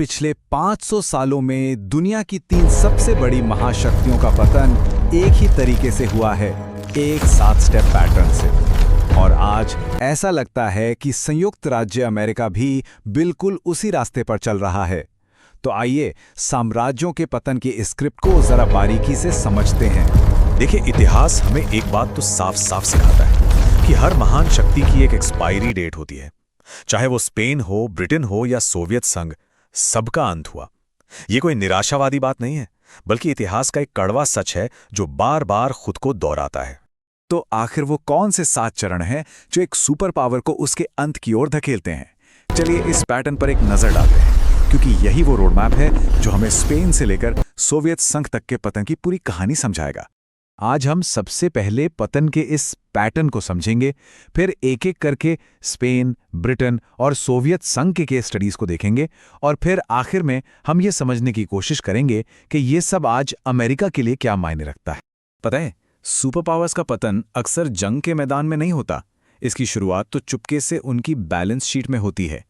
पिछले 500 सालों में दुनिया की 3 सबसे बड़ी महाशक्तियों का पतन एक ही तरीके से हुआ है, एक 7 स्टेप पैटर्न से। और आज ऐसा लगता है कि संयुक्त राज्य अमेरिका भी बिल्कुल उसी रास्ते पर चल रहा है। तो आइए साम्राज्यों के पतन की इस स्क्रिप्ट को जरा बारीकी से समझते हैं। देखिए, इतिहास हमें एक बात तो साफ साफ सिखाता है कि हर महान शक्ति की एक एक्सपायरी डेट होती है। चाहे वो स्पेन हो, ब्रिटेन हो या सोवियत संघ, सबका अंत हुआ। ये कोई निराशावादी बात नहीं है, बल्कि इतिहास का एक कड़वा सच है जो बार बार खुद को दोहराता है। तो आखिर वो कौन से 7 चरण हैं जो एक सुपर पावर को उसके अंत की ओर धकेलते हैं? चलिए इस पैटर्न पर एक नजर डालते हैं, क्योंकि यही वो रोड मैप है जो हमें स्पेन से लेकर सोवियत संघ तक के पतन की पूरी कहानी समझाएगा। आज हम सबसे पहले पतन के इस पैटर्न को समझेंगे, फिर एक एक करके स्पेन, ब्रिटेन और सोवियत संघ के केस स्टडीज को देखेंगे, और फिर आखिर में हम ये समझने की कोशिश करेंगे कि ये सब आज अमेरिका के लिए क्या मायने रखता है। पता है, सुपर पावर्स का पतन अक्सर जंग के मैदान में नहीं होता। इसकी शुरुआत तो चुपके से उनकी बैलेंस शीट में होती है।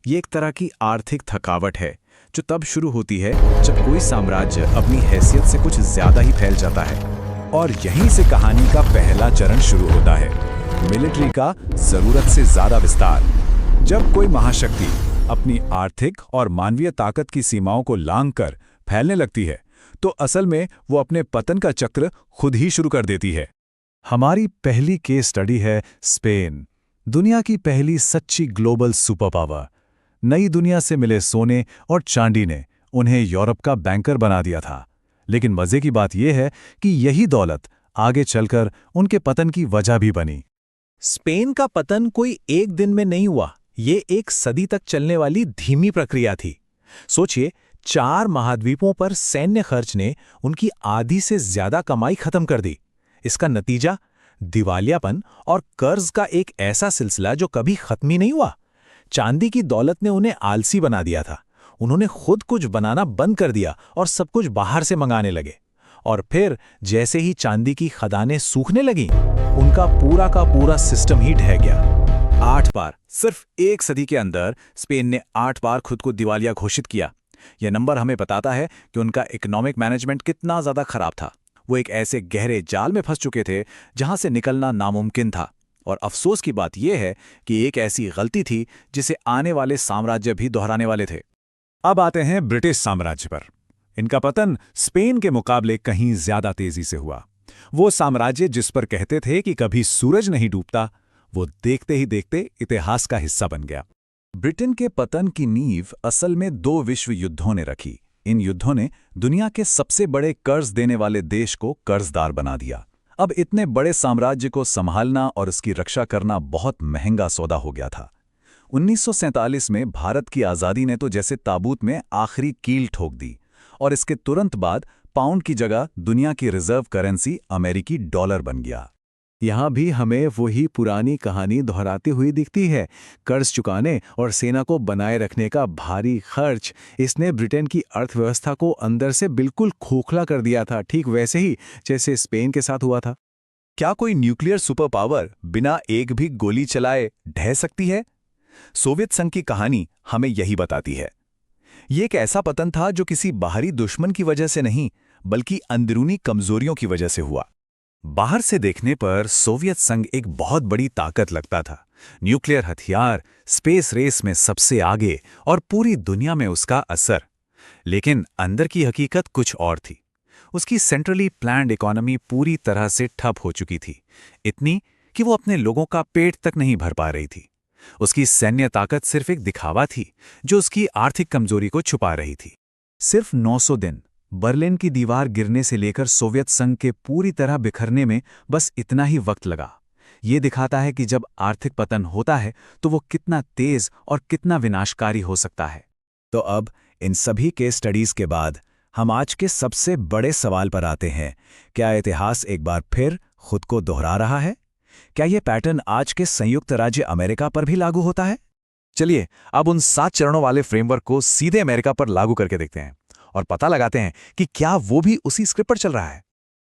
ये एक तरह की आर्थिक थकावट है जो तब शुरू होती है जब कोई साम्राज्य अपनी हैसियत से कुछ ज्यादा ही फैल जाता है। और यहीं से कहानी का पहला चरण शुरू होता है, मिलिट्री का जरूरत से ज्यादा विस्तार। जब कोई महाशक्ति अपनी आर्थिक और मानवीय ताकत की सीमाओं को लांघकर फैलने लगती है, तो असल में वो अपने पतन का चक्र खुद ही शुरू कर देती है। हमारी पहली केस स्टडी है स्पेन, दुनिया की पहली सच्ची ग्लोबल सुपर पावर। नई दुनिया से मिले सोने और चांदी ने उन्हें यूरोप का बैंकर बना दिया था। लेकिन मजे की बात यह है कि यही दौलत आगे चलकर उनके पतन की वजह भी बनी। स्पेन का पतन कोई एक दिन में नहीं हुआ, ये एक सदी तक चलने वाली धीमी प्रक्रिया थी। सोचिए, 4 महाद्वीपों पर सैन्य खर्च ने उनकी आधी से ज्यादा कमाई खत्म कर दी। इसका नतीजा दिवालियापन और कर्ज का एक ऐसा सिलसिला जो कभी खत्म ही नहीं हुआ। चांदी की दौलत ने उन्हें आलसी बना दिया था। उन्होंने खुद कुछ बनाना बंद कर दिया और सब कुछ बाहर से मंगाने लगे। और फिर जैसे ही चांदी की खदानें सूखने लगीं, उनका पूरा का पूरा सिस्टम ही ढह गया। 8 बार, सिर्फ एक सदी के अंदर स्पेन ने 8 बार खुद को दिवालिया घोषित किया। यह नंबर हमें बताता है कि उनका इकोनॉमिक मैनेजमेंट कितना ज्यादा खराब था। वो एक ऐसे गहरे जाल में फंस चुके थे जहां से निकलना नामुमकिन था। और अफसोस की बात यह है कि एक ऐसी गलती थी जिसे आने वाले साम्राज्य भी दोहराने वाले थे। अब आते हैं ब्रिटिश साम्राज्य पर। इनका पतन स्पेन के मुकाबले कहीं ज्यादा तेजी से हुआ। वो साम्राज्य जिस पर कहते थे कि कभी सूरज नहीं डूबता, वो देखते ही देखते इतिहास का हिस्सा बन गया। ब्रिटेन के पतन की नींव असल में 2 विश्व युद्धों ने रखी। इन युद्धों ने दुनिया के सबसे बड़े कर्ज देने वाले देश को कर्जदार बना दिया। अब इतने बड़े साम्राज्य को संभालना और उसकी रक्षा करना बहुत महंगा सौदा हो गया था। 1947 में भारत की आज़ादी ने तो जैसे ताबूत में आखिरी कील ठोक दी, और इसके तुरंत बाद पाउंड की जगह दुनिया की रिजर्व करेंसी अमेरिकी डॉलर बन गया। यहाँ भी हमें वही पुरानी कहानी दोहराती हुई दिखती है। कर्ज चुकाने और सेना को बनाए रखने का भारी खर्च, इसने ब्रिटेन की अर्थव्यवस्था को अंदर से बिल्कुल खोखला कर दिया था, ठीक वैसे ही जैसे स्पेन के साथ हुआ था। क्या कोई न्यूक्लियर सुपर पावर बिना एक भी गोली चलाए ढह सकती है? सोवियत संघ की कहानी हमें यही बताती है। ये एक ऐसा पतन था जो किसी बाहरी दुश्मन की वजह से नहीं, बल्कि अंदरूनी कमजोरियों की वजह से हुआ। बाहर से देखने पर सोवियत संघ एक बहुत बड़ी ताकत लगता था। न्यूक्लियर हथियार, स्पेस रेस में सबसे आगे और पूरी दुनिया में उसका असर। लेकिन अंदर की हकीकत कुछ और थी। उसकी सेंट्रली प्लान्ड इकोनॉमी पूरी तरह से ठप हो चुकी थी, इतनी कि वो अपने लोगों का पेट तक नहीं भर पा रही थी। उसकी सैन्य ताकत सिर्फ एक दिखावा थी जो उसकी आर्थिक कमजोरी को छुपा रही थी। सिर्फ 900 दिन, बर्लिन की दीवार गिरने से लेकर सोवियत संघ के पूरी तरह बिखरने में बस इतना ही वक्त लगा। ये दिखाता है कि जब आर्थिक पतन होता है तो वो कितना तेज और कितना विनाशकारी हो सकता है। तो अब इन सभी केस स्टडीज के बाद हम आज के सबसे बड़े सवाल पर आते हैं। क्या इतिहास एक बार फिर खुद को दोहरा रहा है? क्या ये पैटर्न आज के संयुक्त राज्य अमेरिका पर भी लागू होता है? चलिए अब उन 7 चरणों वाले फ्रेमवर्क को सीधे अमेरिका पर लागू करके देखते हैं और पता लगाते हैं कि क्या वो भी उसी स्क्रिप्ट पर चल रहा है।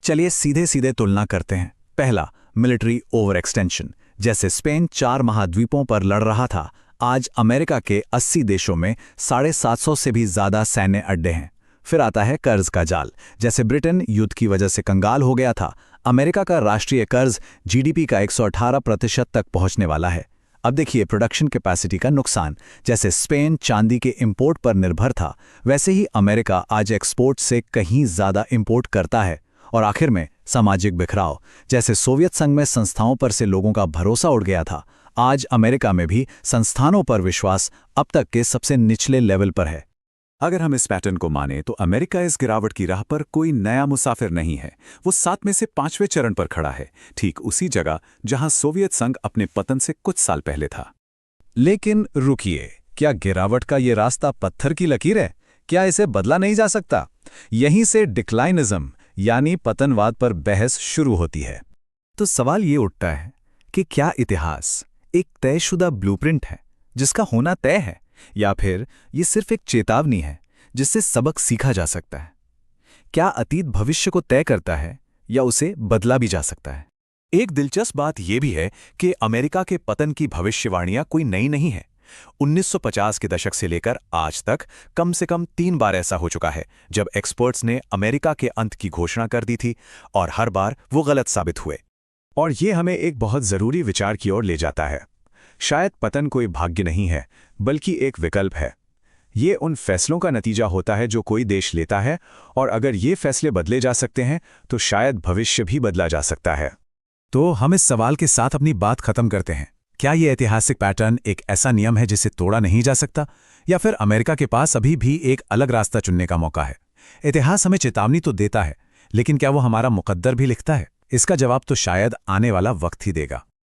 चलिए सीधे सीधे तुलना करते हैं। पहला, मिलिट्री ओवर एक्सटेंशन। जैसे स्पेन 4 महाद्वीपों पर लड़ रहा था, आज अमेरिका के 80 देशों में 750 से भी ज्यादा सैन्य अड्डे हैं। फिर आता है कर्ज का जाल। जैसे ब्रिटेन युद्ध की वजह से कंगाल हो गया था, अमेरिका का राष्ट्रीय कर्ज जीडीपी का 118% तक पहुंचने वाला है। अब देखिए प्रोडक्शन कैपेसिटी का नुकसान। जैसे स्पेन चांदी के इंपोर्ट पर निर्भर था, वैसे ही अमेरिका आज एक्सपोर्ट से कहीं ज्यादा इंपोर्ट करता है। और आखिर में सामाजिक बिखराव। जैसे सोवियत संघ में संस्थाओं पर से लोगों का भरोसा उड़ गया था, आज अमेरिका में भी संस्थानों पर विश्वास अब तक के सबसे निचले लेवल पर है। अगर हम इस पैटर्न को माने तो अमेरिका इस गिरावट की राह पर कोई नया मुसाफिर नहीं है। वो 7 में से 5वें चरण पर खड़ा है, ठीक उसी जगह जहां सोवियत संघ अपने पतन से कुछ साल पहले था। लेकिन रुकिए, क्या गिरावट का ये रास्ता पत्थर की लकीर है? क्या इसे बदला नहीं जा सकता? यहीं से डिक्लाइनिज्म यानी पतनवाद पर बहस शुरू होती है। तो सवाल ये उठता है कि क्या इतिहास एक तयशुदा ब्लूप्रिंट है जिसका होना तय है, या फिर ये सिर्फ एक चेतावनी है जिससे सबक सीखा जा सकता है? क्या अतीत भविष्य को तय करता है या उसे बदला भी जा सकता है? एक दिलचस्प बात यह भी है कि अमेरिका के पतन की भविष्यवाणियां कोई नई नहीं है। 1950 के दशक से लेकर आज तक कम से कम 3 बार ऐसा हो चुका है जब एक्सपर्ट्स ने अमेरिका के अंत की घोषणा कर दी थी, और हर बार वो गलत साबित हुए। और ये हमें एक बहुत जरूरी विचार की ओर ले जाता है। शायद पतन कोई भाग्य नहीं है, बल्कि एक विकल्प है। ये उन फैसलों का नतीजा होता है जो कोई देश लेता है, और अगर ये फैसले बदले जा सकते हैं तो शायद भविष्य भी बदला जा सकता है। तो हम इस सवाल के साथ अपनी बात खत्म करते हैं। क्या ये ऐतिहासिक पैटर्न एक ऐसा नियम है जिसे तोड़ा नहीं जा सकता, या फिर अमेरिका के पास अभी भी एक अलग रास्ता चुनने का मौका है? इतिहास हमें चेतावनी तो देता है, लेकिन क्या वो हमारा मुकद्दर भी लिखता है? इसका जवाब तो शायद आने वाला वक्त ही देगा।